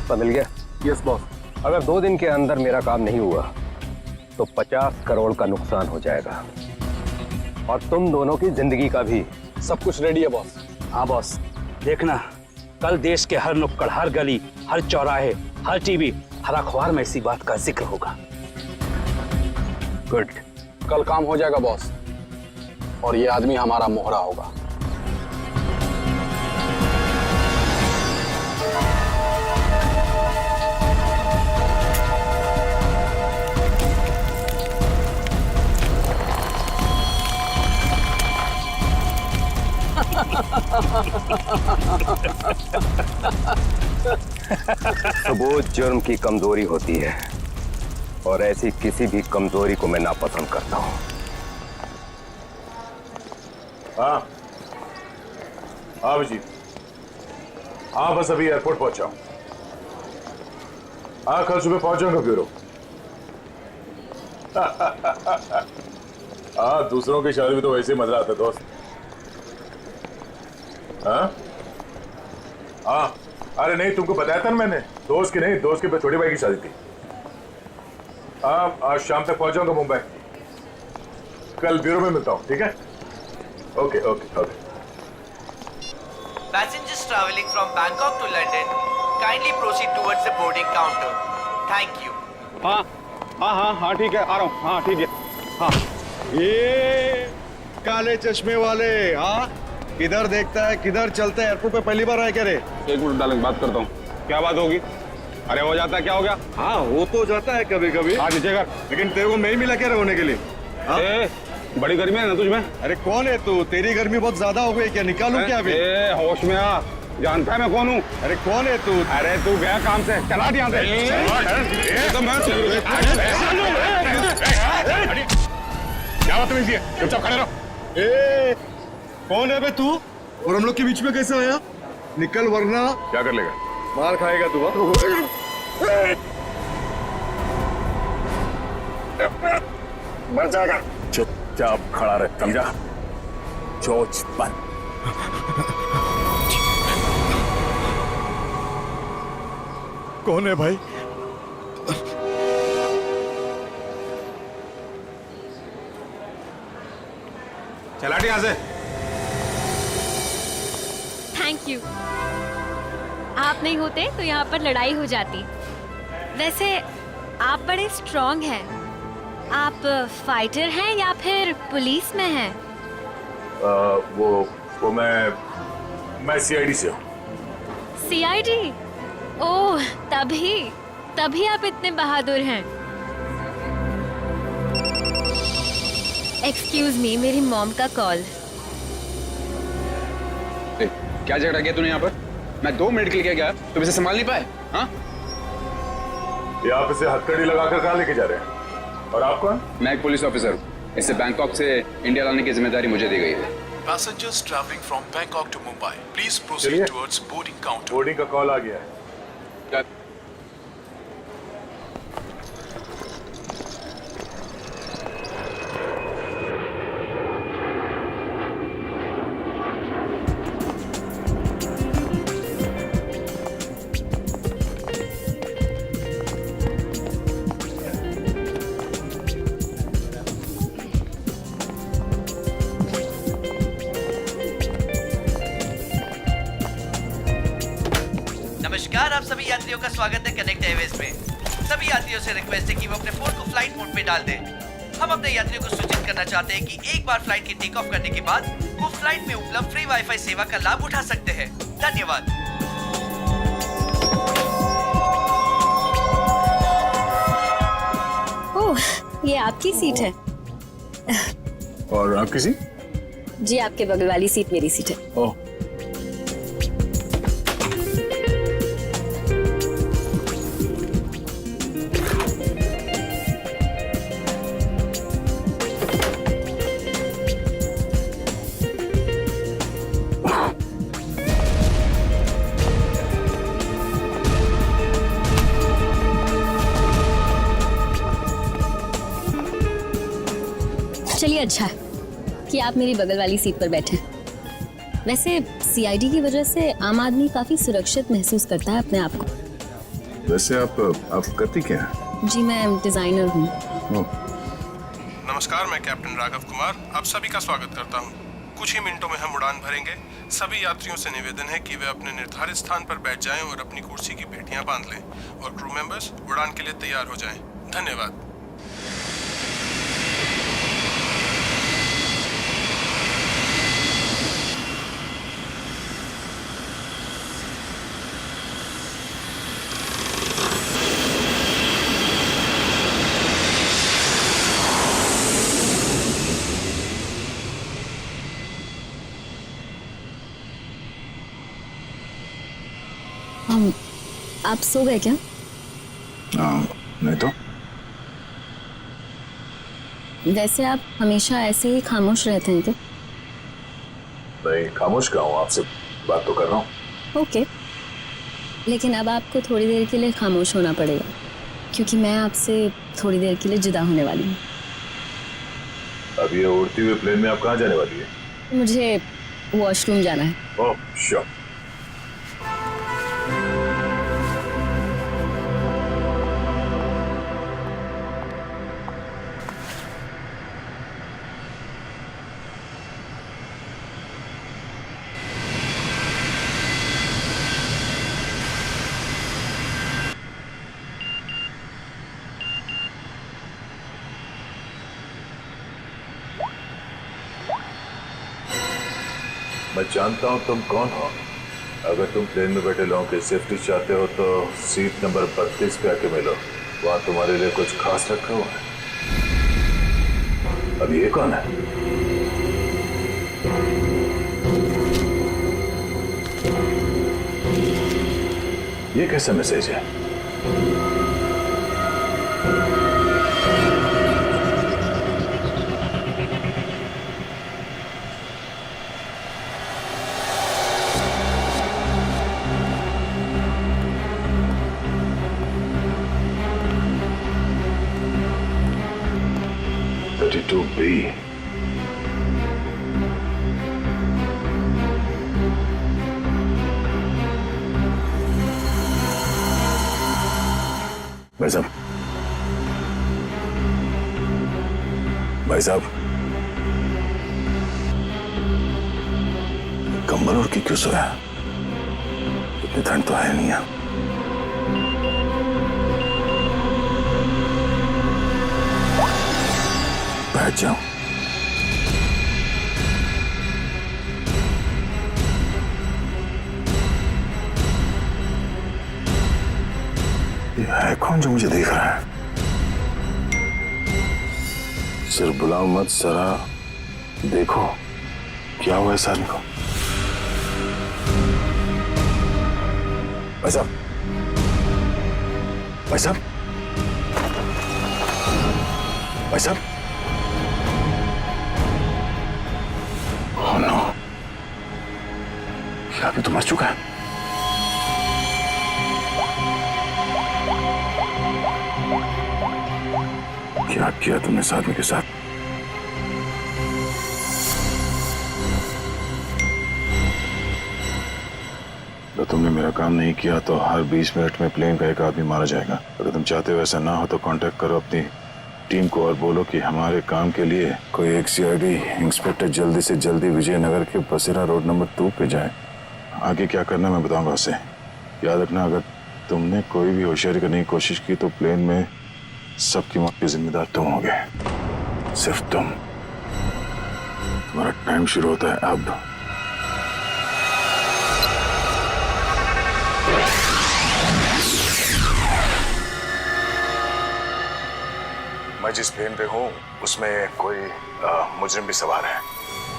रास्ता मिल गया? Yes boss. अगर 2 दिन के अंदर मेरा काम नहीं हुआ तो 50 करोड़ का नुकसान हो जाएगा और तुम दोनों की जिंदगी का भी। सब कुछ रेडी है बॉस। हाँ बॉस, देखना कल देश के हर नुक्कड़, हर गली, हर चौराहे, हर टीवी, हर अखबार में इसी बात का जिक्र होगा। गुड। कल काम हो जाएगा बॉस, और ये आदमी हमारा मोहरा होगा। सबूत जुर्म की कमजोरी होती है और ऐसी किसी भी कमजोरी को मैं नापसंद करता हूं। हाँ हाँ अभिजीत, हाँ बस अभी एयरपोर्ट पहुंचा हूं। हाँ कल सुबह पहुंच जाऊंगा ब्यूरो। हाँ दूसरों की शादी में तो वैसे ही मजा आता है दोस्त। हाँ हाँ अरे नहीं, तुमको बताया था ना मैंने, दोस्त की नहीं, दोस्त के छोटे भाई की शादी थी। हाँ आज शाम तक पहुंच जाऊंगा मुंबई। कल ब्यूरो में मिलता हूँ, ठीक है? Okay okay okay. Passengers traveling from Bangkok to London, kindly proceed towards the boarding counter. Thank you. हाँ हाँ हाँ हाँ ठीक है, आ रहा हूँ। हाँ ठीक है। हाँ ये काले चश्मे वाले, हाँ किधर देखता है किधर चलता है? एयरपोर्ट पे पहली बार आया क्या रे? एक मिनट डालेंगे, बात करता हूँ। क्या बात होगी? अरे हो जाता है, क्या हो गया? हाँ हो तो जाता है कभी कभी। हाँ नीचे कर। लेकिन तेरे को मैं ही मिला क्या होने के लिए? हाँ? बड़ी गर्मी है ना तुझमें? अरे कौन है तू? तेरी गर्मी बहुत ज्यादा हो गई क्या? निकालूं क्या अभी? होश में आ, जानता है मैं कौन हूँ? अरे कौन है तू? अरे तू गया काम से, चला यहाँ से। क्या बात है? चुपचाप खड़े रहो। कौन है बे तू? और हम लोग के बीच में कैसे आया? निकल वरना क्या कर लेगा? मार खाएगा तू। मर जाएगा। चुपचाप खड़ा रहे, समझा? चोच बंद। कौन है भाई? चला यहाँ से। Thank you. आप नहीं होते तो यहाँ पर लड़ाई हो जाती। वैसे आप बड़े स्ट्रॉन्ग हैं। आप फाइटर हैं या फिर पुलिस में हैं? वो मैं सीआईडी से हूँ। सीआईडी? ओह तभी आप इतने बहादुर हैं। एक्सक्यूज मी, मेरी मॉम का कॉल। क्या झगड़ा किया तूने यहाँ पर? मैं 2 मिनट के लिए गया, तुम इसे संभाल नहीं पाए? हाँ? ये आप इसे हथकड़ी लगाकर कहाँ लेके जा रहे हैं? और आप कौन? मैं एक पुलिस ऑफिसर हूँ। इसे बैंकॉक से इंडिया लाने की जिम्मेदारी मुझे दी गई है। Passengers traveling from Bangkok to Mumbai, please proceed towards boarding counter. Boarding का कॉल आ गया है। नमस्कार, आप सभी यात्रियों का स्वागत है कनेक्ट एयरवेज में। सभी यात्रियों से रिक्वेस्ट है कि वो अपने फोन को फ्लाइट मोड पे डाल दें। हम अपने यात्रियों को सूचित करना चाहते हैं कि एक बार फ्लाइट की टेक ऑफ करने के बाद वो फ्लाइट में उपलब्ध फ्री वाईफाई सेवा का लाभ उठा सकते हैं। धन्यवाद। ओह, ये आपकी सीट है। और आपकी सीट? जी, आपके बगल वाली सीट मेरी सीट है। ओह चलिए, अच्छा है कि आप मेरी बगल वाली सीट पर बैठे। वैसे सीआईडी की वजह से आम आदमी काफी सुरक्षित महसूस करता है अपने आप को। वैसे आप करती क्या हैं? जी मैं डिजाइनर हूँ। नमस्कार, मैं कैप्टन राघव कुमार आप सभी का स्वागत करता हूं। कुछ ही मिनटों में हम उड़ान भरेंगे। सभी यात्रियों से निवेदन है कि वे अपने निर्धारित स्थान पर बैठ जाएं और अपनी कुर्सी की पेटियां बांध लें और क्रू मेंबर्स उड़ान के लिए तैयार हो जाएं। धन्यवाद। आप सो गए क्या? नहीं तो वैसे आप हमेशा ऐसे ही खामोश रहते हैं क्या? नहीं, खामोश क्या हूँ, आपसे बात तो कर रहा हूँ। ओके, लेकिन अब आपको थोड़ी देर के लिए खामोश होना पड़ेगा क्योंकि मैं आपसे थोड़ी देर के लिए जुदा होने वाली हूँ। अब ये उड़ती हुई प्लेन में आप कहाँ जाने वाली है? मुझे वॉशरूम जाना है। Oh sure. मैं जानता हूं तुम कौन हो। अगर तुम प्लेन में बैठे लोगों की सेफ्टी चाहते हो तो सीट नंबर 32 पे आके मिलो। वहां तुम्हारे लिए कुछ खास रखा हुआ है। अब ये कौन है? ये कैसा मैसेज है? To be. भाई साहब, भाई साहब, कंबल ओढ़ के क्यों सोया? इतनी ठंड तो है नहीं है। बैठ जाओ। ये है कौन जो मुझे देख रहा है? सिर्फ बुलाओ मत, जरा देखो क्या हुआ इस आदमी को। भाई साहब, भाई साहब, भाई साहब, नो, क्या आदमी तो मर चुका है। क्या किया तुमने इस आदमी के साथ? तो तुमने मेरा काम नहीं किया तो हर 20 मिनट में प्लेन का एक आदमी मारा जाएगा। अगर तुम चाहते हो ऐसा ना हो तो कांटेक्ट करो अपनी टीम को और बोलो कि हमारे काम के लिए कोई एक सीआईडी इंस्पेक्टर जल्दी से जल्दी विजयनगर के बसेरा रोड नंबर 2 पे जाए। आगे क्या करना मैं बताऊंगा उसे। याद रखना, अगर तुमने कोई भी होशियारी करने की कोशिश की तो प्लेन में सबकी मौत के जिम्मेदार तुम होगे, सिर्फ तुम। तुम्हारा टाइम शुरू होता है अब। मैं जिस प्लेन पे हूँ उसमें कोई मुजरिम भी सवार है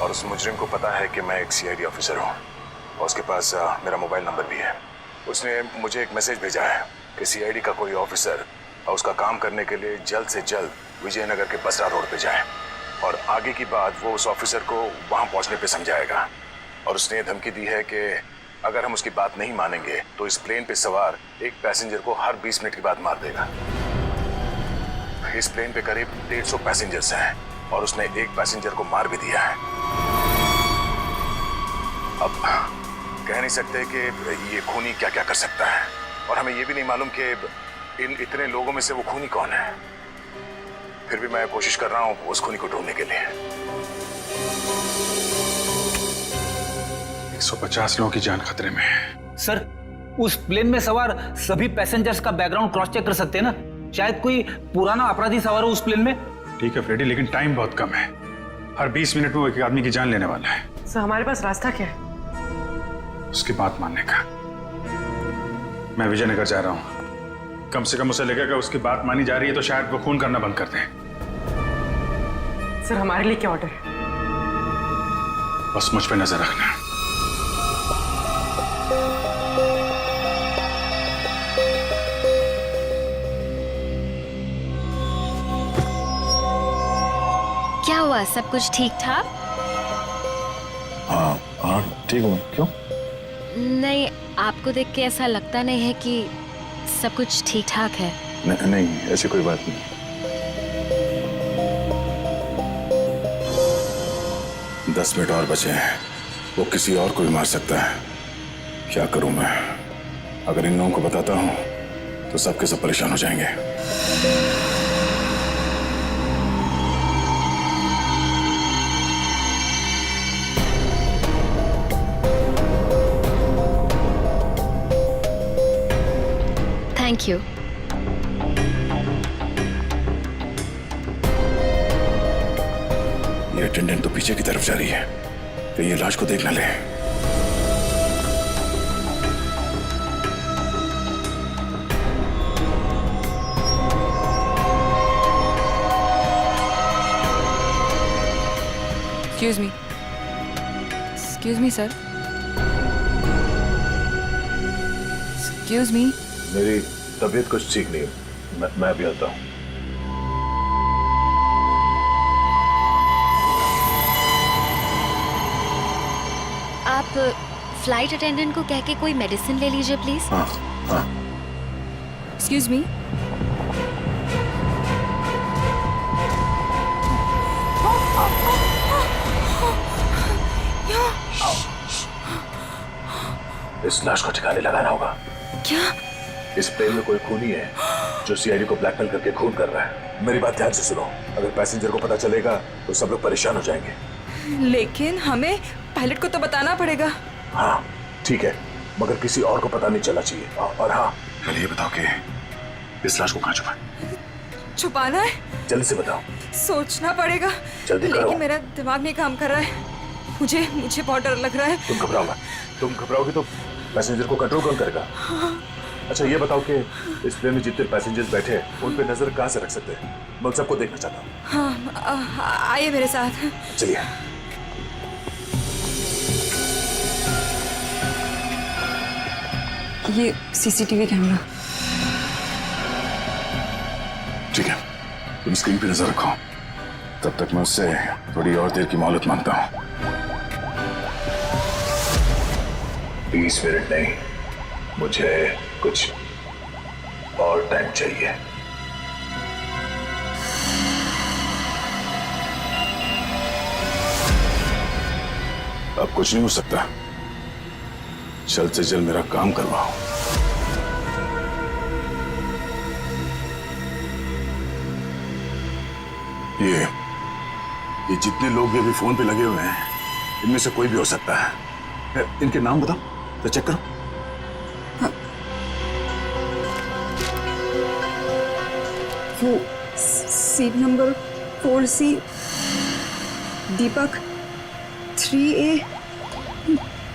और उस मुजरिम को पता है कि मैं एक सीआईडी ऑफिसर हूँ और उसके पास मेरा मोबाइल नंबर भी है। उसने मुझे एक मैसेज भेजा है कि सीआईडी का कोई ऑफिसर उसका काम करने के लिए जल्द से जल्द विजयनगर के बसरा रोड पे जाए और आगे की बात वो उस ऑफिसर को वहाँ पहुँचने पे समझाएगा। और उसने धमकी दी है कि अगर हम उसकी बात नहीं मानेंगे तो इस प्लेन पे सवार एक पैसेंजर को हर 20 मिनट के बाद मार देगा। इस प्लेन पे करीब 150 पैसेंजर्स हैं और उसने एक पैसेंजर को मार भी दिया है। अब कह नहीं सकते कि ये खूनी क्या क्या कर सकता है, और हमें ये भी नहीं मालूम कि इन इतने लोगों में से वो खूनी कौन है। फिर भी मैं कोशिश कर रहा हूं उस खूनी को ढूंढने के लिए। 150 लोगों की जान खतरे में है। सर, उस प्लेन में सवार सभी पैसेंजर्स का बैकग्राउंड क्रॉस चेक कर सकते हैं ना? शायद कोई पुराना अपराधी सवार हो उस प्लेन में। ठीक है फ्रेडी, लेकिन टाइम बहुत कम है। हर 20 मिनट में वो एक आदमी की जान लेने वाला है। सर हमारे पास रास्ता क्या है? उसकी बात मानने का। मैं विजयनगर जा रहा हूं। कम से कम उसे लगेगा उसकी बात मानी जा रही है तो शायद वो खून करना बंद कर दें। सर हमारे लिए क्या ऑर्डर है? बस मुझ पे नजर रखना। क्या हुआ, सब कुछ ठीक ठाक? हाँ हाँ ठीक हूँ। क्यों? नहीं, आपको देख के ऐसा लगता नहीं है कि सब कुछ ठीक ठाक है। नहीं, ऐसी कोई बात नहीं। 10 मिनट और बचे हैं। वो किसी और को भी मार सकता है। क्या करूं मैं? अगर इन लोगों को बताता हूं तो सबके सब परेशान हो जाएंगे। Thank you. ये अटेंडेंट तो पीछे की तरफ जा रही है, तो ये लाश को देख न ले। Excuse me. Excuse me, sir. Excuse me. मेरी तबीयत कुछ ठीक नहीं है। मैं अभी आता हूँ। आप फ्लाइट अटेंडेंट को कह के कोई मेडिसिन ले लीजिए प्लीज। हाँ हाँ। Excuse me. इस लाश को ठिकाने लगाना होगा। क्या? इस प्लेन में कोई खूनी है जो सीआईडी को ब्लैकमेल करके खून कर रहा है। मेरी बात ध्यान से सुनो। अगर पैसेंजर को पता चलेगा तो सब लोग परेशान हो जाएंगे। लेकिन हमें पायलट को तो बताना पड़ेगा। हाँ ठीक है, मगर किसी और को पता नहीं चलना चाहिए। और हाँ, पहले ये बताओ कि इस लाश को कहाँ छुपाना है? जल्दी से बताओ। सोचना पड़ेगा। जल्दी करो। लेकिन मेरा दिमाग नहीं काम कर रहा है। मुझे बहुत डर लग रहा है। तुम घबराओ मत। तुम घबराओगे तो पैसेंजर को कंट्रोल कौन करेगा? अच्छा ये बताओ कि इस प्लेन में जितने पैसेंजर्स बैठे हैं उन पे नजर कहाँ से रख सकते हैं? मैं सबको देखना चाहता हूँ। हाँ, आइए मेरे साथ। चलिए। ये सीसीटीवी कैमरा। ठीक है, तुम स्क्रीन पे नजर रखो। तब तक मैं उससे थोड़ी और देर की मोहलत मांगता हूँ। 20 मिनट नहीं, मुझे कुछ और टाइम चाहिए। अब कुछ नहीं हो सकता। जल्द से जल्द मेरा काम करवाओ। ये जितने लोग भी अभी फोन पे लगे हुए हैं, इनमें से कोई भी हो सकता है। इनके नाम बताओ तो चेक करो। वो सीट नंबर 4C, दीपक 3A,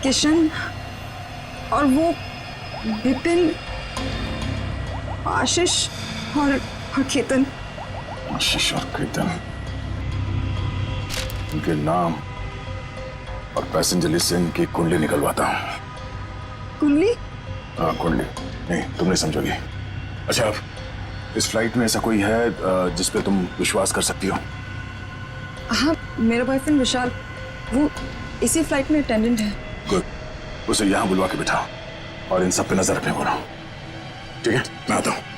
किशन और वो विपिन, आशीष और केतन। आशीष और केतन, इनके नाम और पैसेंजर लिस्ट से इनकी कुंडली निकलवाता हूँ। कुंडली? हाँ कुंडली। नहीं तुम नहीं समझोगी। अच्छा, इस फ्लाइट में ऐसा कोई है जिस पे तुम विश्वास कर सकती हो? हाँ, मेरा बॉयफ्रेंड विशाल, वो इसी फ्लाइट में अटेंडेंट है। गुड, उसे यहाँ बुलवा के बिठाओ और इन सब पे नजर रखने बोलो। ठीक है, मैं आता हूँ।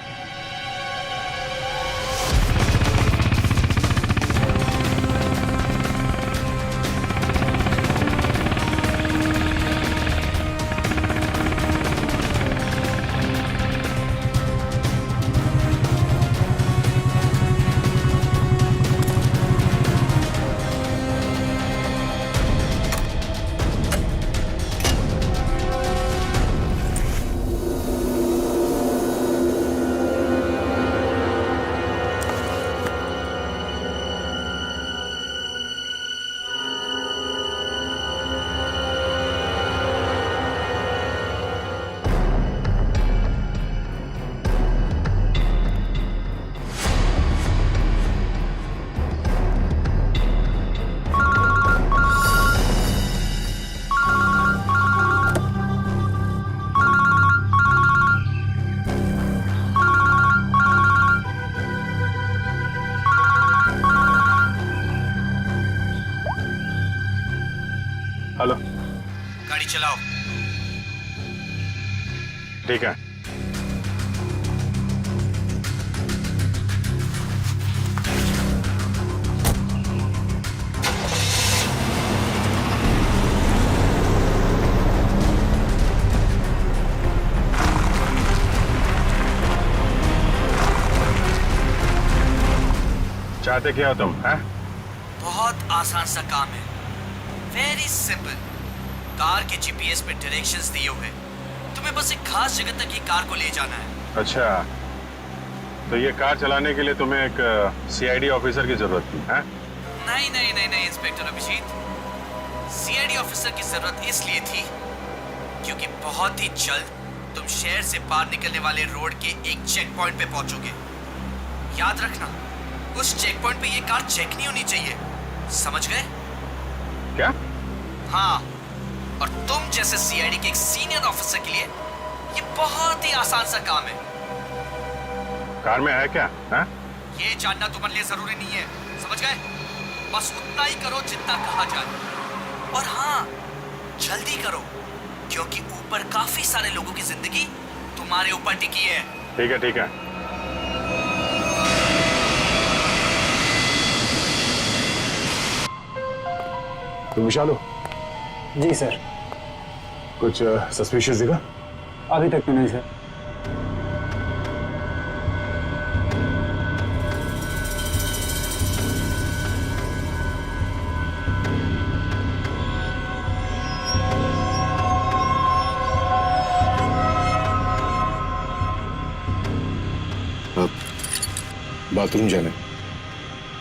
गाड़ी चलाओ। ठीक है। चाहते क्या हो तुम, हैं? बहुत आसान सा काम है, वेरी सिंपल। कार के जीपीएस पे डायरेक्शंस दिए हुए, तुम्हें बस एक खास जगह तक ये कार को ले जाना है। अच्छा, तो ये कार चलाने के लिए तुम्हें एक सीआईडी ऑफिसर की जरूरत थी, हैं? नहीं नहीं नहीं नहीं इंस्पेक्टर अभिजीत, सीआईडी ऑफिसर की जरूरत इसलिए थी क्योंकि बहुत ही जल्द तुम शहर से बाहर निकलने वाले रोड के एक चेक पॉइंट पे पहुंचोगे। याद रखना, उस चेक पॉइंट पे ये कार चेक नहीं होनी चाहिए, समझ गए? क्या? हाँ, और तुम जैसे सीआईडी के एक सीनियर ऑफिसर के लिए ये बहुत ही आसान सा काम है। कार में है क्या, हैं? ये जानना तुम्हारे लिए जरूरी नहीं है, समझ गए? बस उतना ही करो जितना कहा जाए, और हाँ, जल्दी करो क्योंकि ऊपर काफी सारे लोगों की जिंदगी तुम्हारे ऊपर टिकी है। ठीक है, ठीक है। तुम विशाल हो? जी सर। कुछ सस्पिशियस दिखा? अभी तक तो नहीं सर। अब बाथरूम जाना है।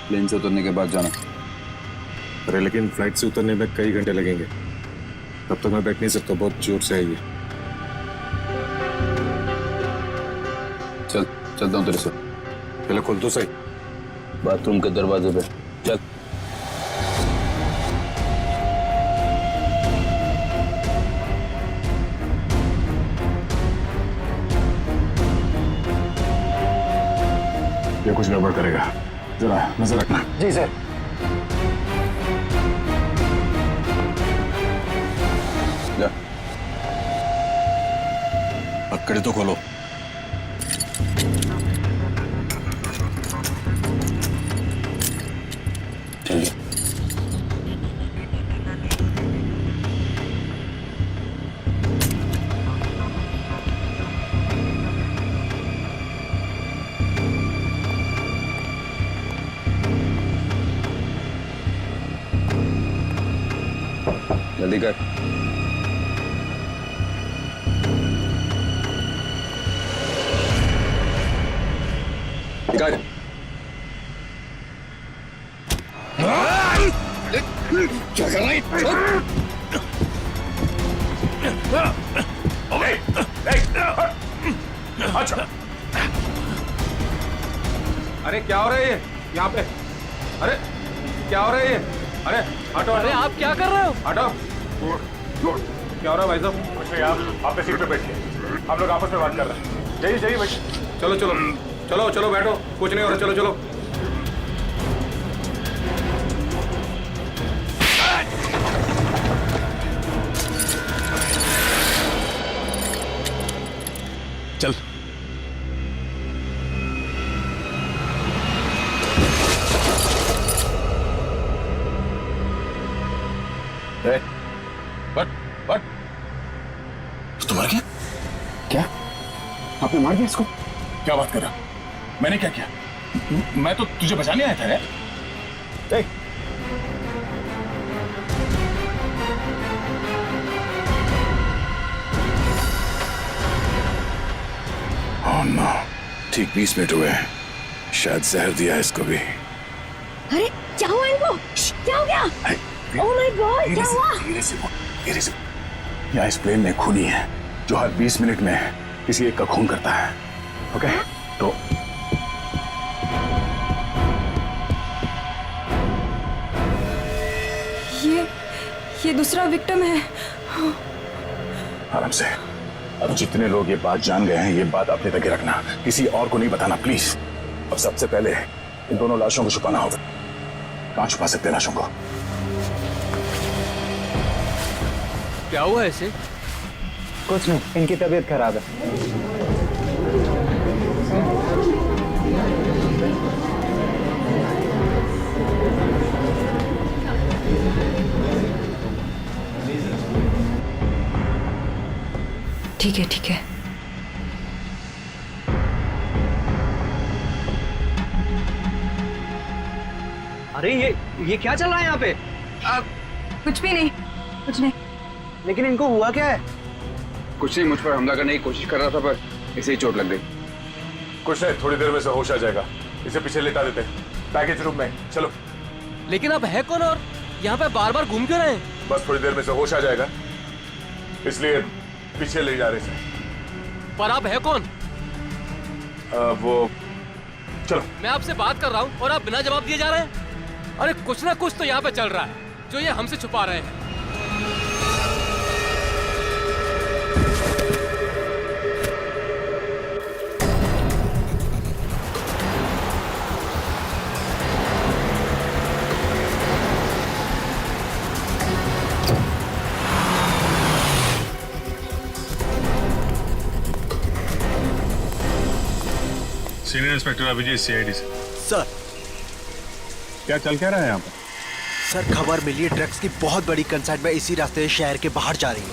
प्लेन से उतरने के बाद जाना। अरे लेकिन फ्लाइट से उतरने में कई घंटे लगेंगे, तब तक मैं बैठ नहीं सकता, बहुत जोर से आएगी। चलता हूँ तेरे से। पहले खोल तो सही। बाथरूम के दरवाजे पे चल। ये कुछ गड़बड़ करेगा, जरा नजर रखना। जी सर। जा, पकड़े तो खोलो। ठीक है। जल्दी कर। निकाल। क्या कर रहा है? अच्छा, अरे क्या हो रहा है ये यहाँ पे? अरे क्या हो रहा है ये? अरे हटो। अरे आप क्या कर रहे हो? हटो। क्या हो रहा है भाई साहब? कुछ नहीं, आप अपने सीट पे बैठिए, हम लोग आपस में बात कर रहे हैं। जाइए जाइए बैठिए। चलो चलो चलो चलो बैठो, कुछ नहीं हो रहा, चलो चलो। चल। बट तो मर गया? क्या आपने मार दिया इसको? क्या बात कर रहा? मैंने क्या किया? मैं तो तुझे बचाने आया था यार। ओह नो, ठीक 20 मिनट हुए हैं, शायद जहर दिया है इसको भी। अरे क्या हुआ इनको? क्या हो गया? ओह माय गॉड, क्या हुआ? धीरे से बोल, धीरे से। यहाँ इस प्लेन में खूनी है जो हर 20 मिनट में किसी एक का खून करता है। ओके, तो ये दूसरा विक्टिम है। आराम से। अब जितने लोग ये बात जान गए हैं, ये बात अपने तक ही रखना, किसी और को नहीं बताना प्लीज। अब सबसे पहले इन दोनों लाशों को छुपाना होगा। कहाँ छुपा सकते हैं लाशों को? क्या हुआ ऐसे? कुछ नहीं, इनकी तबीयत खराब है। ठीक है ठीक है। अरे ये क्या चल रहा है यहाँ पे? कुछ भी नहीं, कुछ नहीं। लेकिन इनको हुआ क्या है? कुछ नहीं, मुझ पर हमला करने की कोशिश कर रहा था पर इसे ही चोट लग गई। कुछ नहीं, थोड़ी देर में से होश आ जाएगा। इसे पीछे लेटा देते हैं पैकेज रूम में। चलो। लेकिन अब है कौन और यहाँ पे बार बार घूम क्यों रहे हैं? बस थोड़ी देर में से होश आ जाएगा, इसलिए पीछे ले जा रहे थे। पर आप है कौन? वो चलो। मैं आपसे बात कर रहा हूँ और आप बिना जवाब दिए जा रहे हैं। अरे कुछ ना कुछ तो यहाँ पे चल रहा है जो ये हमसे छुपा रहे हैं। सीनियर इंस्पेक्टर अभिजीत, सीआईडी से। सर क्या चल क्या रहा है यहाँ पर? सर खबर मिली है ड्रग्स की बहुत बड़ी कंसाइनमेंट इसी रास्ते से शहर के बाहर जा रही है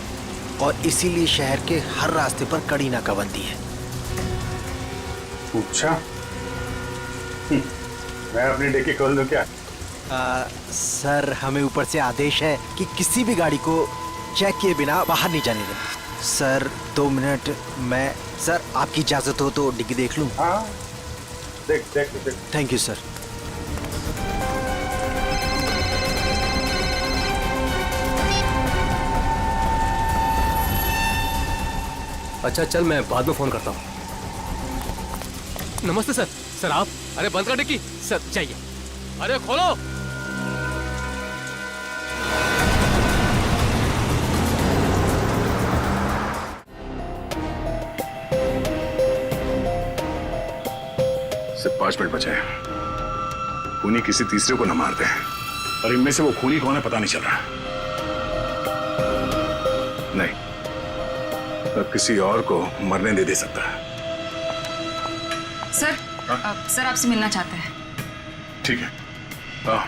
और इसीलिए शहर के हर रास्ते पर कड़ी नाकाबंदी है। अच्छा, मैं अपनी डिक्की खोल दूं क्या? सर हमें ऊपर से आदेश है कि किसी भी गाड़ी को चेक किए बिना बाहर नहीं जाने देना। सर 2 मिनट, मैं सर आपकी इजाजत हो तो डिग्गी देख लूं? हाँ, देख। Thank you sir. अच्छा चल, मैं बाद में फोन करता हूँ। नमस्ते सर। सर आप? अरे बंद कर डिक्की। सर चाहिए। अरे खोलो। सिर्फ 5 मिनट बचे हैं। खूनी किसी तीसरे को न मारते हैं और इनमें से वो खूनी कौन है पता नहीं चल रहा। नहीं, तो किसी और को मरने नहीं दे सकता। सर सर आपसे मिलना चाहते हैं। ठीक है।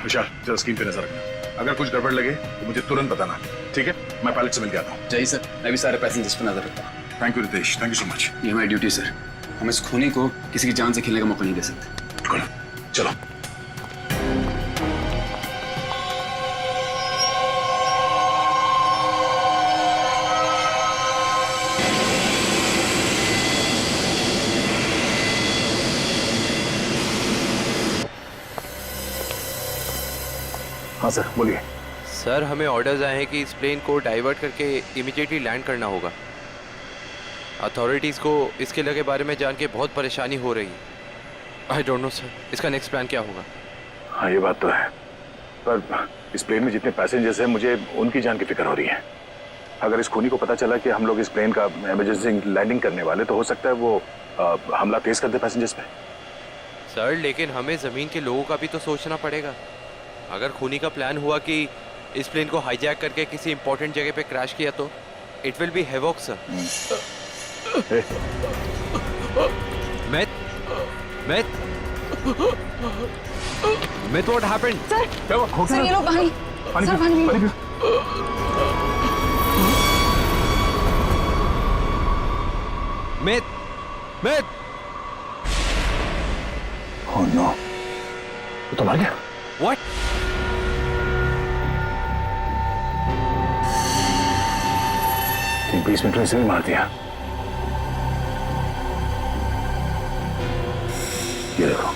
विशाल जरा स्क्रीन पे नजर रखना, अगर कुछ गड़बड़ लगे तो मुझे तुरंत बताना। ठीक है, मैं पायलट से मिल के आता हूँ। जय सर, मैं भी सारे पैसेंजर्स पर नजर रखता हूँ। Thank you Ritesh, thank you so much. ये हमारी ड्यूटी सर, हम इस खूनी को किसी की जान से खेलने का मौका नहीं दे सकते। चलो। हाँ सर बोलिए। सर हमें ऑर्डर्स आए हैं कि इस प्लेन को डाइवर्ट करके इमीडिएटली लैंड करना होगा। अथॉरिटीज़ को इस किले के बारे में जान के बहुत परेशानी हो रही है। आई डोंट नो सर, इसका नेक्स्ट प्लान क्या होगा? हाँ ये बात तो है, पर इस प्लेन में जितने पैसेंजर्स हैं मुझे उनकी जान की फिक्र हो रही है। अगर इस खूनी को पता चला कि हम लोग इस प्लेन का इमरजेंसी लैंडिंग करने वाले तो हो सकता है वो हमला तेज कर दे पैसेंजर्स पे। सर लेकिन हमें ज़मीन के लोगों का भी तो सोचना पड़ेगा। अगर खूनी का प्लान हुआ कि इस प्लेन को हाईजैक करके किसी इंपॉर्टेंट जगह पे क्रैश किया तो it will be havoc sir. Myth, what happened? Sir ये लो पानी। सर पानी पियो। Myth. Oh no, वो तो मर गया। What? ठीक 20 मिनट में इसे भी मार दिया। ये देखो,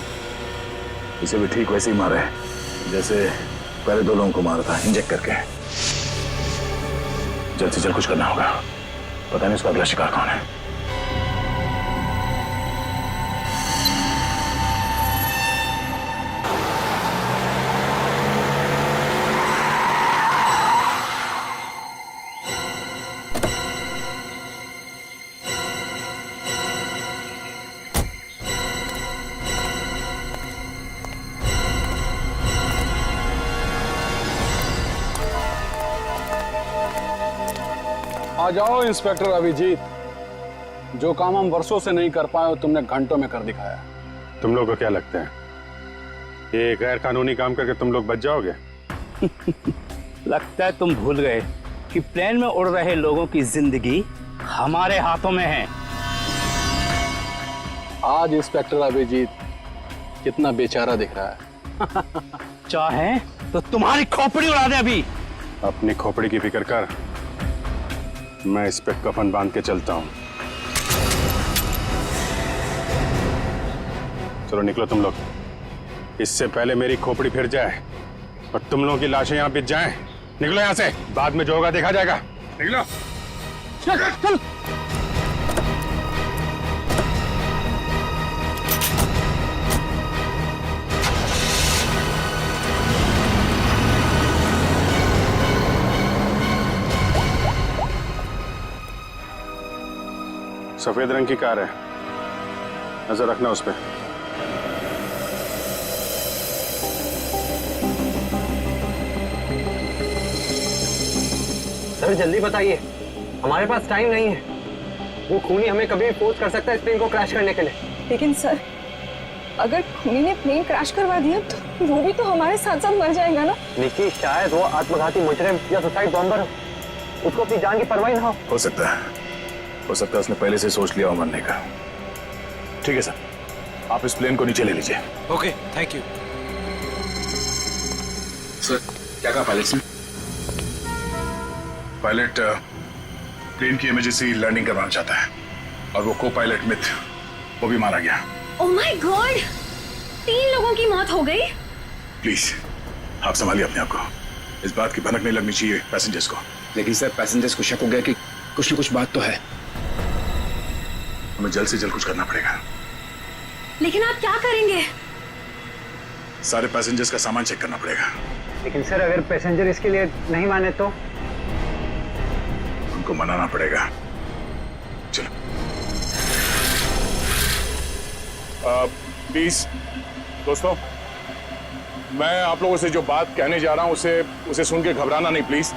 इसे भी ठीक वैसे ही मारा है जैसे पहले 2 लोगों को मारा था, इंजेक्ट करके। जल्द से जल्द कुछ करना होगा, पता नहीं उसका अगला शिकार कौन है। आ जाओ इंस्पेक्टर अभिजीत। जो काम हम वर्षों से नहीं कर पाए तुमने घंटों में कर दिखाया। तुम लोग को क्या लगता है ये गैर कानूनी काम करके तुम लोग बच जाओगे? लगता है तुम भूल गए कि प्लेन में उड़ रहे लोगों की जिंदगी हमारे हाथों में है। आज इंस्पेक्टर अभिजीत कितना बेचारा दिख रहा है। चाहे तो तुम्हारी खोपड़ी उड़ा दे अभी। अपनी खोपड़ी की फिक्र कर, मैं इस पे कफन बांध के चलता हूँ। चलो निकलो तुम लोग, इससे पहले मेरी खोपड़ी फिर जाए और तुम लोगों की लाशें यहाँ बिछ जाएं। निकलो यहाँ से, बाद में जो होगा देखा जाएगा। निकलो चल चल। सफेद रंग की कार है, नजर रखना उस पर। सर जल्दी बताइए, हमारे पास टाइम नहीं है। वो खूनी हमें कभी भी फोर्स कर सकता है इस प्लेन को क्रैश करने के लिए। लेकिन सर, अगर खूनी ने प्लेन क्रैश करवा दिया तो वो भी तो हमारे साथ साथ मर जाएगा ना। निकी, शायद वो आत्मघाती मुजरिम या सुसाइड बॉम्बर हो, उसको अपनी जान की परवाह ना हो सकता है उसने पहले से सोच लिया हो मरने का। ठीक है सर, आप इस प्लेन को नीचे ले लीजिए। Okay, thank you. सर क्या कहा पायलट ने? पायलट प्लेन की इमरजेंसी लैंडिंग करवाना चाहता है और वो को पायलट मिथ वो भी मारा गया। ओह माय गॉड, 3 लोगों की मौत हो गई। प्लीज आप संभालिए अपने आप को, इस बात की भनक नहीं लगनी चाहिए पैसेंजर्स को। लेकिन सर पैसेंजर्स को शक हो गया कि कुछ न कुछ बात तो है। हमें जल्द से जल्द कुछ करना पड़ेगा। लेकिन आप क्या करेंगे? सारे पैसेंजर्स का सामान चेक करना पड़ेगा। लेकिन सर, अगर पैसेंजर इसके लिए नहीं माने तो? उनको मनाना पड़ेगा। चलो प्लीज दोस्तों, मैं आप लोगों से जो बात कहने जा रहा हूं उसे सुन के घबराना नहीं प्लीज।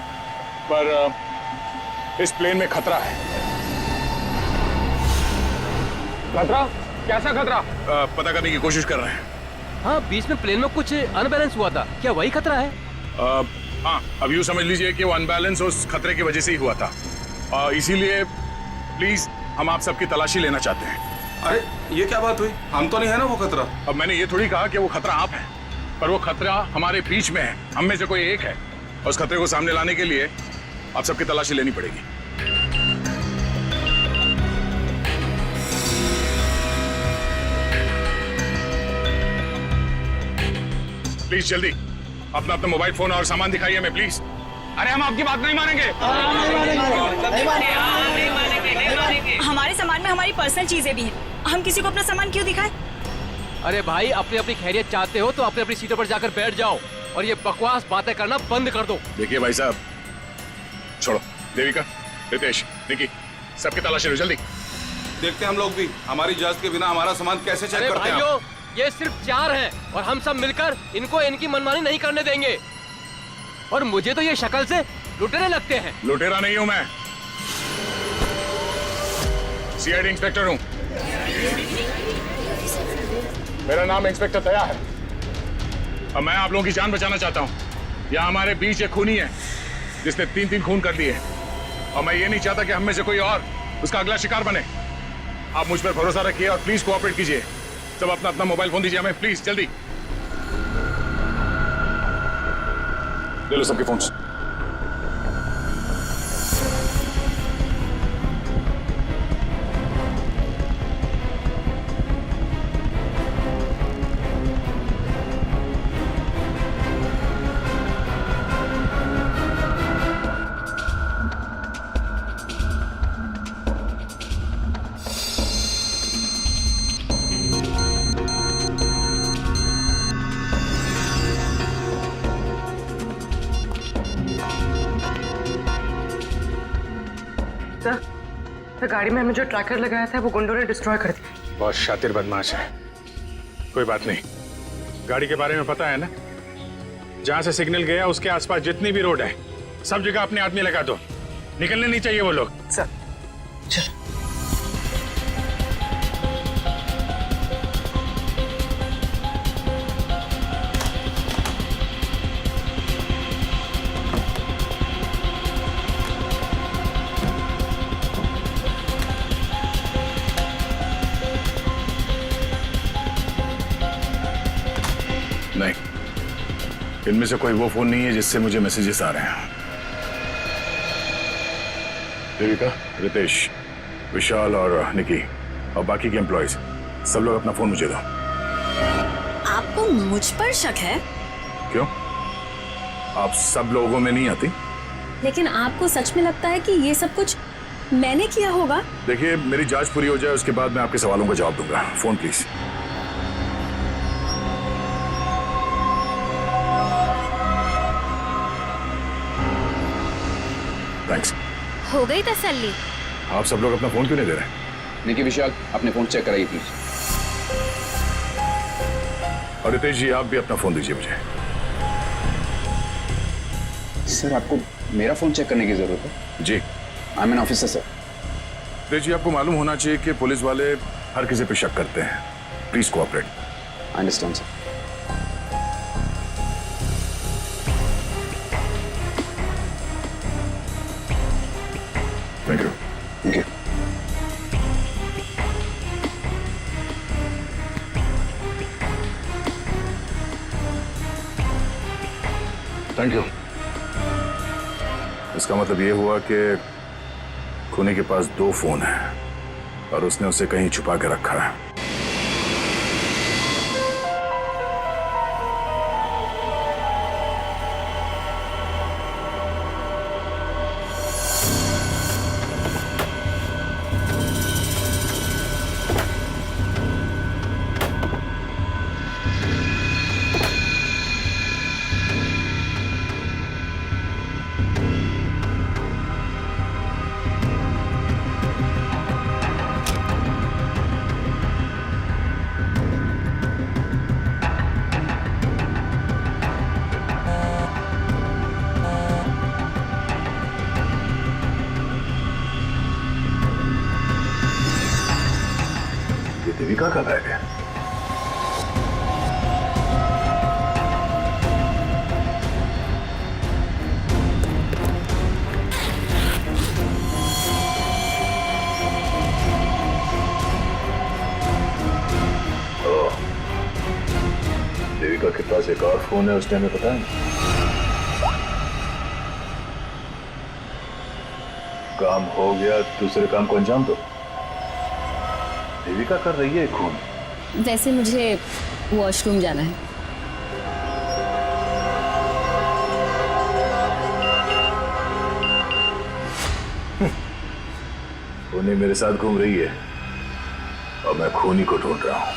पर इस प्लेन में खतरा है। खतरा? कैसा खतरा? पता करने की कोशिश कर रहे हैं। हाँ, बीच में प्लेन में कुछ अनबैलेंस हुआ था, क्या वही खतरा है? हाँ, अब यूँ समझ लीजिए कि वो अनबैलेंस उस खतरे की वजह से ही हुआ था। इसीलिए प्लीज हम आप सबकी तलाशी लेना चाहते हैं। अरे ये क्या बात हुई? हम तो नहीं है ना वो खतरा। अब मैंने ये थोड़ी कहा कि वो खतरा आप है, पर वो खतरा हमारे बीच में है, हम में से कोई एक है। और उस खतरे को सामने लाने के लिए आप सबकी तलाशी लेनी पड़ेगी। प्लीज जल्दी अपना मोबाइल फोन और सामान दिखाइए हमें प्लीज। अरे हम आपकी बात नहीं मानेंगे। हमारे सामान में हमारी पर्सनल चीजें भी हैं, हम किसी को अपना सामान क्यों दिखाएं? अरे भाई, अपनी अपनी खैरियत चाहते हो तो अपनी अपनी सीटों पर जाकर बैठ जाओ और ये बकवास बातें करना बंद कर दो। देखिए भाई साहब, छोड़ो। देविका, रितेश, निकी, सबकी तलाशी लो जल्दी। देखते हैं हम लोग भी, हमारी इजाजत के बिना हमारा सामान कैसे चेक करते हैं। भाइयों, ये सिर्फ 4 हैं और हम सब मिलकर इनको इनकी मनमानी नहीं करने देंगे। और मुझे तो ये शक्ल से लुटेरे लगते हैं। लुटेरा नहीं हूं मैं, सीआईडी इंस्पेक्टर हूं। मेरा नाम इंस्पेक्टर दया है और मैं आप लोगों की जान बचाना चाहता हूं। यहाँ हमारे बीच एक खूनी है जिसने 3 खून कर दिए और मैं ये नहीं चाहता कि हम में से कोई और उसका अगला शिकार बने। आप मुझ पर भरोसा रखिए और प्लीज कोऑपरेट कीजिए। सब अपना मोबाइल फोन दीजिए हमें प्लीज, जल्दी ले लो सबके फोन्स। सर, गाड़ी में हमने जो ट्रैकर लगाया था वो गुंडों ने डिस्ट्रॉय कर दिया। बहुत शातिर बदमाश है। कोई बात नहीं, गाड़ी के बारे में पता है ना? जहां से सिग्नल गया उसके आसपास जितनी भी रोड है सब जगह अपने आदमी लगा दो। निकलने नहीं चाहिए वो लोग। सर चल। नहीं, इनमें से कोई वो फोन नहीं है जिससे मुझे मैसेजेस आ रहे हैं। देविका, रितेश, विशाल और निकी और बाकी के एम्प्लॉयज सब लोग अपना फोन मुझे दो। आपको मुझ पर शक है? क्यों? आप सब लोगों में नहीं आती? लेकिन आपको सच में लगता है कि ये सब कुछ मैंने किया होगा? देखिए, मेरी जांच पूरी हो जाए उसके बाद मैं आपके सवालों का जवाब दूंगा। Phone please. थैंक्स। हो गई तसल्ली? आप सब लोग अपना फोन क्यों नहीं दे रहे? निकी, विशाल, अपने फोन चेक कराइए प्लीज। और रितेश जी, आप भी अपना फोन दीजिए मुझे। सर, आपको मेरा फोन चेक करने की जरूरत है? जी। I am an officer sir. Ritesh ji, आपको मालूम होना चाहिए कि पुलिस वाले हर किसी पे शक करते हैं। Please cooperate. I understand sir. Thank you. Thank you. Thank you. इसका मतलब ये हुआ कि खूनी के पास 2 फोन हैं और उसने उसे कहीं छुपा के रखा है। देविका का बैग है। देविका के पास एक और फोन है, उसने हमें पता है। काम हो गया, दूसरे काम को अंजाम दो। देविका कर रही है खून। वैसे मुझे वॉशरूम जाना है। खूनी मेरे साथ घूम रही है और मैं खूनी को ढूंढ रहा हूं।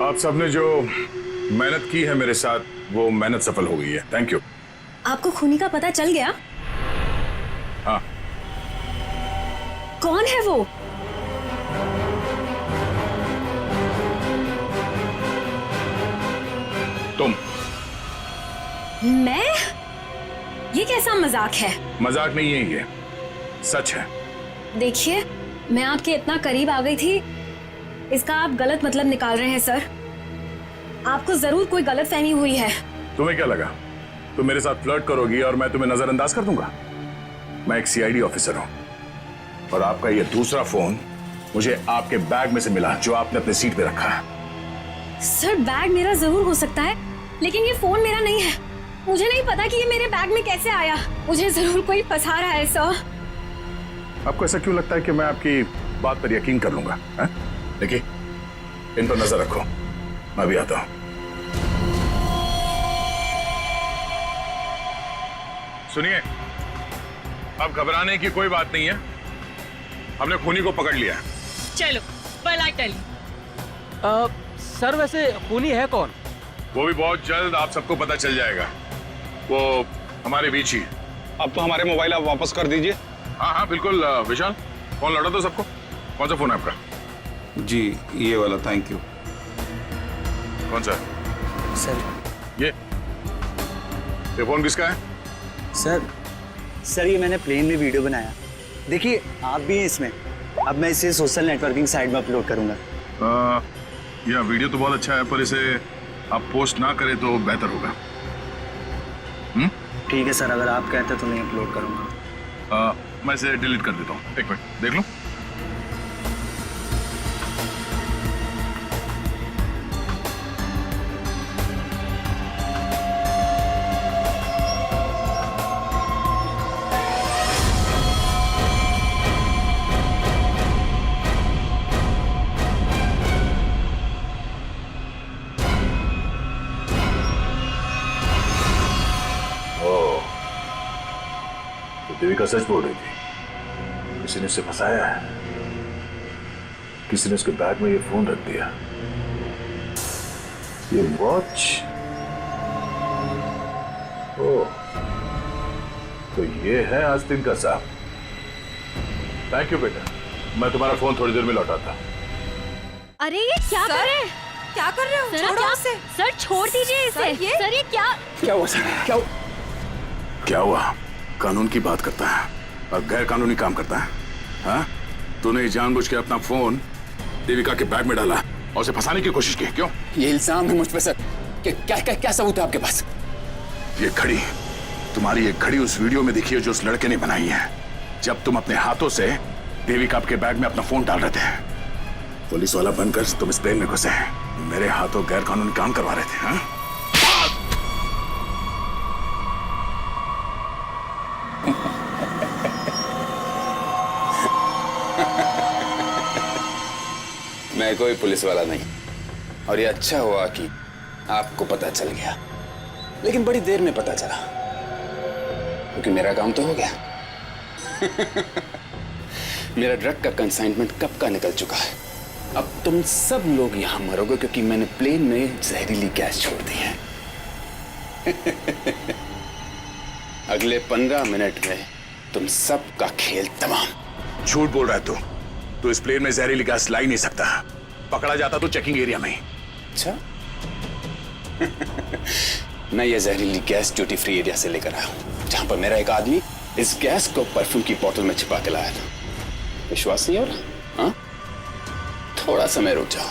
आप सबने जो मेहनत की है मेरे साथ, वो मेहनत सफल हो गई है। Thank you. आपको खूनी का पता चल गया? हाँ। कौन है वो? तुम। मैं? ये कैसा मजाक है? मजाक नहीं है, ये सच है। देखिए, मैं आपके इतना करीब आ गई थी, इसका आप गलत मतलब निकाल रहे हैं सर। आपको जरूर कोई गलतफहमी हुई है। तुम्हें क्या लगा तुम मेरे साथ फ्लर्ट करोगी और मैं तुम्हें नजरअंदाज कर दूंगा? मैं एक सीआईडी ऑफिसर हूं और आपका ये दूसरा फोन मुझे आपके बैग में से मिला, जो आपने अपने सीट पे रखा है। सर, बैग मेरा जरूर हो सकता है, लेकिन ये फोन मेरा नहीं है। मुझे नहीं पता कि ये मेरे बैग में कैसे आया। मुझे जरूर कोई फंसा रहा है सर। आपको ऐसा क्यों लगता है कि मैं आपकी बात पर यकीन कर लूंगा? देखिए, इन पर नजर रखो, मैं भी आता हूं। सुनिए, अब घबराने की कोई बात नहीं है। हमने खूनी को पकड़ लिया है। चलो, well I tell you। Sir, वैसे खूनी है कौन? वो भी बहुत जल्द आप सबको पता चल जाएगा। वो हमारे बीच ही। अब तो हमारे मोबाइल आप वापस कर दीजिए। हाँ हाँ बिल्कुल। विशाल, फोन लौटा दो सबको। कौन सा फोन है आपका? जी, ये वाला। Thank you. कौन सा? सर, ये फोन किसका है? सर ये मैंने प्लेन में वीडियो बनाया। देखिए आप भी हैं इसमें। अब मैं इसे सोशल नेटवर्किंग साइट में अपलोड करूंगा। यह वीडियो तो बहुत अच्छा है, पर इसे आप पोस्ट ना करें तो बेहतर होगा। ठीक है सर, अगर आप कहते तो मैं अपलोड करूंगा। मैं इसे डिलीट कर देता हूँ। एक मिनट देख लो। देविका सच बोल रही थी। किसी ने उसे फंसाया है। किसी ने उसके बैग में ये फोन रख दिया। ये वॉच। ओह, तो ये है आस्तीन का साहब। थैंक यू बेटा, मैं तुम्हारा फोन थोड़ी देर में लौटाता। अरे ये क्या कर रहे हैं? क्या कर रहे हो? सर, छोड़ो क्या? उसे। सर छोड़ दीजिए इसे। सर ये क्या? क्या हुआ सर? क्या हुआ? कानून की बात करता है और गैर कानूनी काम करता है। हाँ? तूने जानबूझ के अपना फोन देविका के बैग में डाला और उसे फंसाने की कोशिश की। क्यों? ये इल्जाम है मुझ पे सर। क्या सबूत है आपके पास? ये घड़ी, तुम्हारी ये घड़ी उस वीडियो में दिखी है जो उस लड़के ने बनाई है, जब तुम अपने हाथों से देविका के बैग में अपना फोन डाल रहे थे। पुलिस वाला बनकर तुम इस प्लेन में घुसे, मेरे हाथों गैर कानूनी काम करवा रहे थे। हाँ? मैं कोई पुलिस वाला नहीं, और ये अच्छा हुआ कि आपको पता चल गया, लेकिन बड़ी देर में पता चला, क्योंकि मेरा काम तो हो गया। मेरा ड्रग का कंसाइनमेंट कब का निकल चुका है। अब तुम सब लोग यहां मरोगे क्योंकि मैंने प्लेन में जहरीली गैस छोड़ दी है। अगले 15 मिनट में तुम सब का खेल तमाम। झूठ बोल रहा है तू इस प्लेन में जहरीली गैस ला ही नहीं सकता। पकड़ा जाता तो चेकिंग एरिया में ही। अच्छा। मैं ये जहरीली गैस ड्यूटी फ्री एरिया से लेकर आया हूं, जहां पर मेरा एक आदमी इस गैस को परफ्यूम की बोतल में छिपा के लाया था। विश्वास नहीं हो रहा? हाँ? थोड़ा समय रुक जाओ,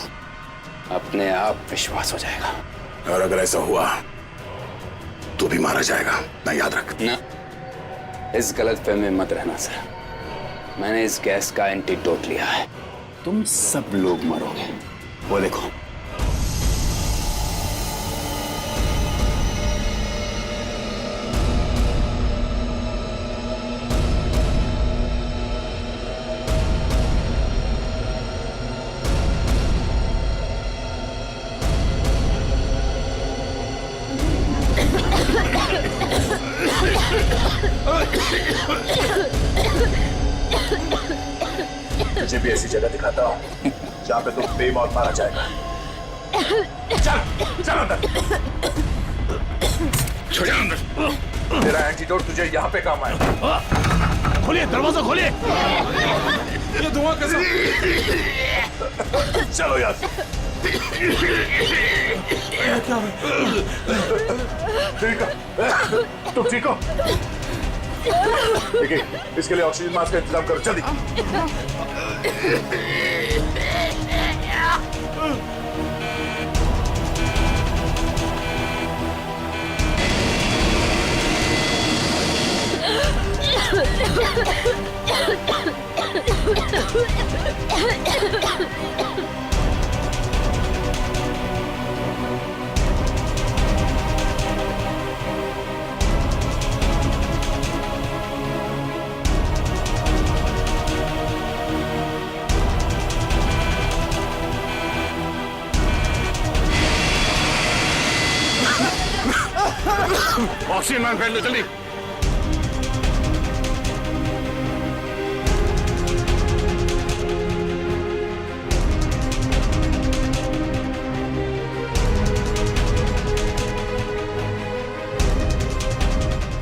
अपने आप विश्वास हो जाएगा। और अगर ऐसा हुआ तो भी मारा जाएगा ना, याद रख। ना, इस गलतफहमी में मत रहना सर। मैंने इस गैस का एंटीडोट लिया है। तुम सब लोग मरोगे। वो देखो। मुझे भी ऐसी जगह दिखाता हूँ जहाँ पे तुम बेमौत मारा जाएगा। चल अंदर। छोड़ अंदर। तेरा एंटीडोट तुझे यहाँ पे काम आएगा। खोलिए दरवाजा, खोलिए। ये धुआं कैसे? चलो यार। ठीक है, तुम ठीक हो? देखिए, इसके लिए ऑक्सीजन मास्क का इंतजाम करो जल्दी। ऑक्सीजन मैन पहन लो जल्दी।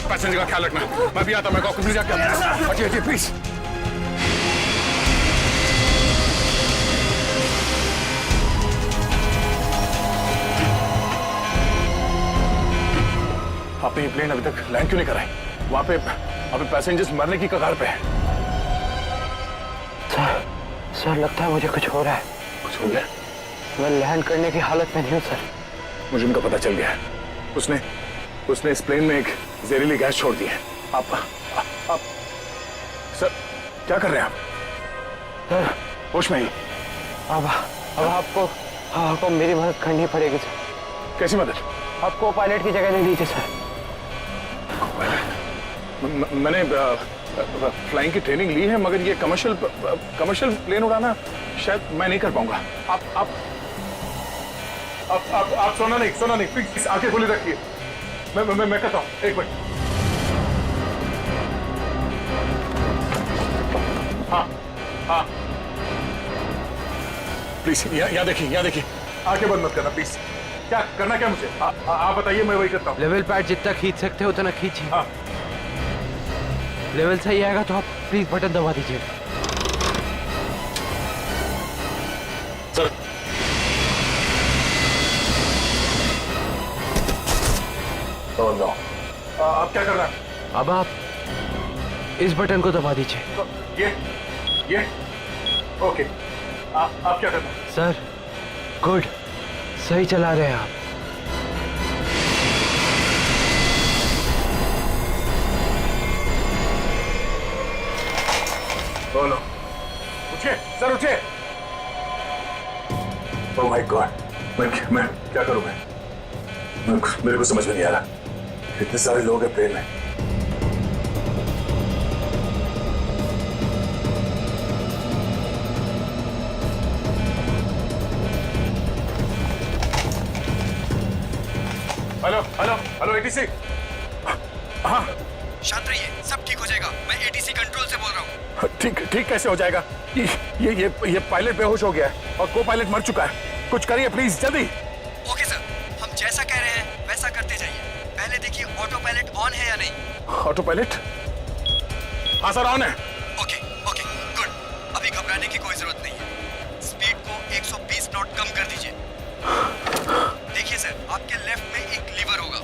पैसेंजर का ख्याल रखना। मैं भी आता, मैं कॉकपिट में जाके आता हूं। हटिए प्लीज। ये प्लेन अभी तक लैंड क्यों नहीं कराई? वहां पे पैसेंजर्स मरने की कगार पे है। सर लगता है मुझे कुछ हो रहा है। कुछ हो गया? मैं लैंड करने की हालत में नहीं हूँ सर। मुझे उनका पता चल गया है। उसने इस प्लेन में एक जहरीली गैस छोड़ दी है। आप सर क्या कर रहे हैं आप? सर होश में ही? अब आपको मेरी मदद करनी पड़ेगी सर। कैसी मदद? आपको पायलट की जगह दे दीजिए सर। मैंने फ्लाइंग की ट्रेनिंग ली है, मगर ये कमर्शियल प्लेन उड़ाना शायद मैं नहीं कर पाऊंगा। आप सोना नहीं प्लीज आंखें खुली रखिए। मैं कहता हूँ, एक मिनट। हाँ प्लीज यहाँ देखिए आंखें बंद मत करना प्लीज। क्या करना क्या मुझे? आप बताइए, मैं वही करता हूँ। लेवल पैड जितना खींच सकते हो उतना खींचिए। हाँ। लेवल सही आएगा तो आप प्लीज बटन दबा दीजिए। सर समझ जाओ। आप क्या कर रहे हैं? अब आप इस बटन को दबा दीजिए। ये ओके। आप क्या कर रहे हैं? सर गुड, सही चला रहे हैं आप। बोलो, उठिए सर, उठिए। ओह माय गॉड, मैं क्या करूं? मेरे को समझ में नहीं आ रहा। इतने सारे लोग हैं प्लेन में। Hello ATC. हाँ शांत रहिए, सब ठीक हो जाएगा। मैं एटीसी कंट्रोल से बोल रहा हूँ। ठीक कैसे हो जाएगा? ये पायलट बेहोश हो गया है और को पायलट मर चुका है। कुछ करिए प्लीज, जल्दी। ओके सर, हम जैसा कह रहे हैं वैसा करते जाइए। पहले देखिए ऑटो पायलट ऑन है या नहीं। Auto pilot? हाँ सर, ऑन है। Okay good. अभी घबराने की कोई जरूरत नहीं है। स्पीड को 120 नॉट कम कर दीजिए। देखिए सर, आपके लेफ्ट में एक लीवर होगा।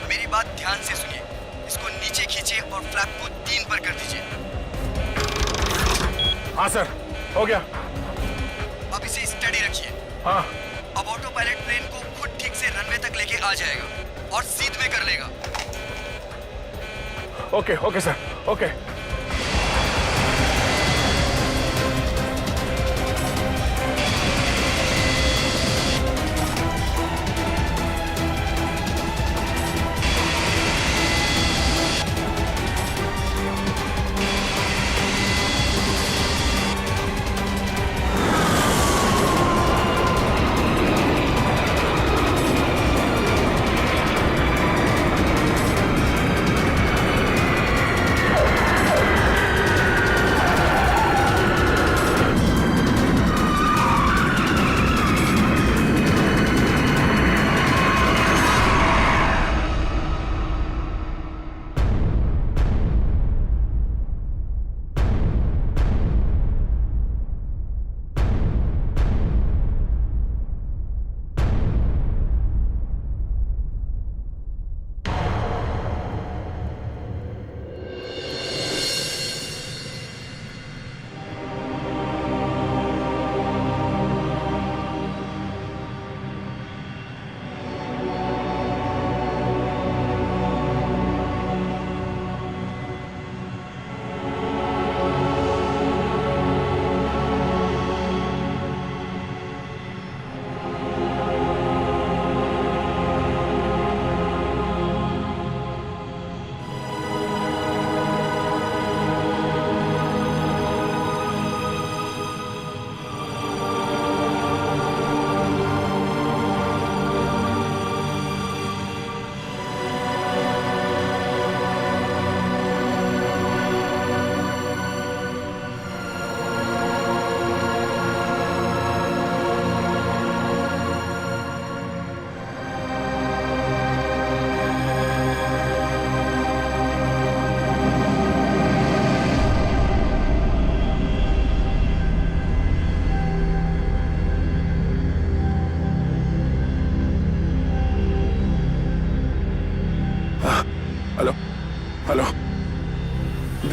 मेरी बात ध्यान से सुनिए। इसको नीचे खींचिए और फ्लैप को 3 पर कर दीजिए। हाँ सर, हो गया। अब इसे स्टडी रखिए। हाँ। अब ऑटो पायलट प्लेन को खुद ठीक से रनवे तक लेके आ जाएगा और सीध में कर लेगा। Okay sir, okay.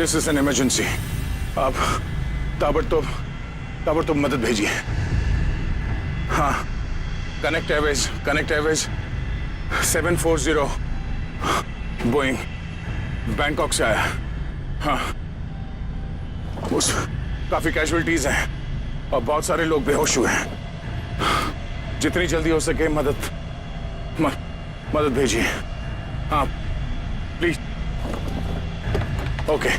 This is an emergency. आप ताबड़तोब मदद भेजिए। हाँ, कनेक्ट एयरवेज 740 बोइंग बैंकॉक से आया। हाँ, उस काफी कैजुअलिटीज हैं और बहुत सारे लोग बेहोश हुए हैं। जितनी जल्दी हो सके मदद भेजिए। हाँ प्लीज। ओके।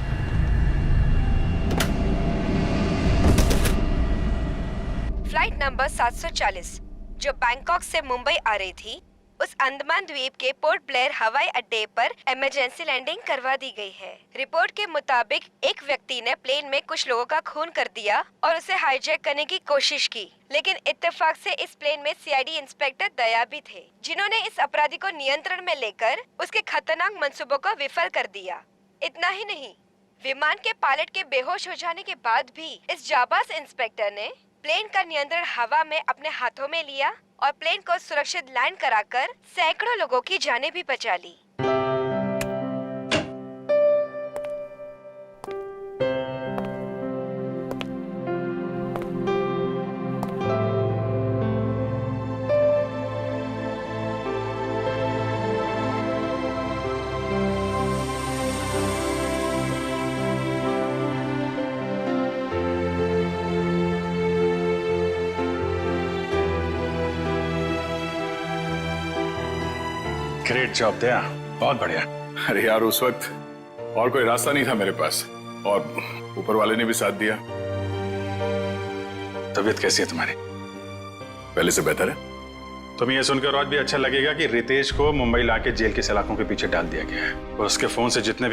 फ्लाइट नंबर 740 जो बैंकॉक से मुंबई आ रही थी, उस अंडमान द्वीप के पोर्ट ब्लेयर हवाई अड्डे पर इमरजेंसी लैंडिंग करवा दी गई है। रिपोर्ट के मुताबिक एक व्यक्ति ने प्लेन में कुछ लोगों का खून कर दिया और उसे हाईजैक करने की कोशिश की, लेकिन इत्तेफाक से इस प्लेन में सीआईडी इंस्पेक्टर दया भी थे, जिन्होंने इस अपराधी को नियंत्रण में लेकर उसके खतरनाक मंसूबों को विफल कर दिया। इतना ही नहीं, विमान के पायलट के बेहोश हो जाने के बाद भी इस जाबाज इंस्पेक्टर ने प्लेन का नियंत्रण हवा में अपने हाथों में लिया और प्लेन को सुरक्षित लैंड कराकर सैकड़ों लोगों की जानें भी बचा ली। ग्रेट जॉब दया, बहुत बढ़िया। अरे यार, उस वक्त और कोई रास्ता नहीं था मेरे पास और ऊपर वाले ने भी साथ दिया। तबीयत कैसी है तुम्हारी? पहले से बेहतर है। तुम्हें यह सुनकर और भी अच्छा लगेगा कि रितेश को मुंबई लाके जेल के सलाखों के पीछे डाल दिया गया है और उसके फोन से जितने